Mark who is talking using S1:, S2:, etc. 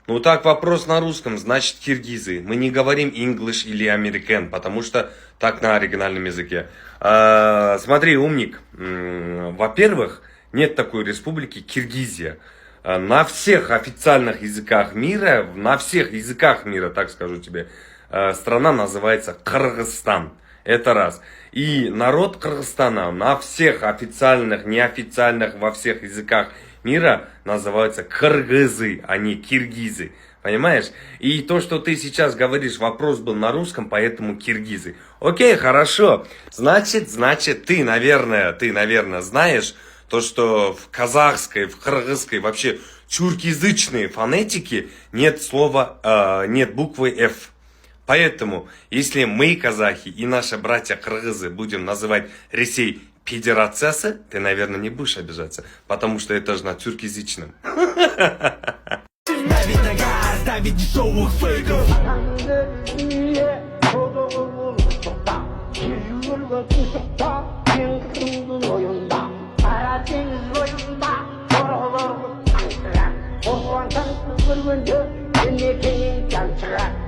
S1: Ну так вопрос на русском, значит киргизы. Мы не говорим English или American, потому что так на оригинальном языке. Смотри, умник. Во-первых, нет такой республики Киргизия. На всех официальных языках мира, так скажу тебе, страна называется Кыргызстан. Это раз. И народ Кыргызстана на всех официальных, неофициальных, во всех языках мира называются кыргызы, а не киргизы. Понимаешь? И то, что ты сейчас говоришь, вопрос был на русском, поэтому киргизы. Окей, хорошо. Значит, ты, наверное, знаешь то, что в казахской, в кыргызской, вообще тюркоязычной фонетике нет слова, нет буквы F. Поэтому, если мы, казахи, и наши братья кыргызы будем называть Ресей Федерациясы, ты, наверное, не будешь обижаться, потому что это же на тюркоязычном.
S2: Osman Tanrı görünce, beni kendin can çıkar.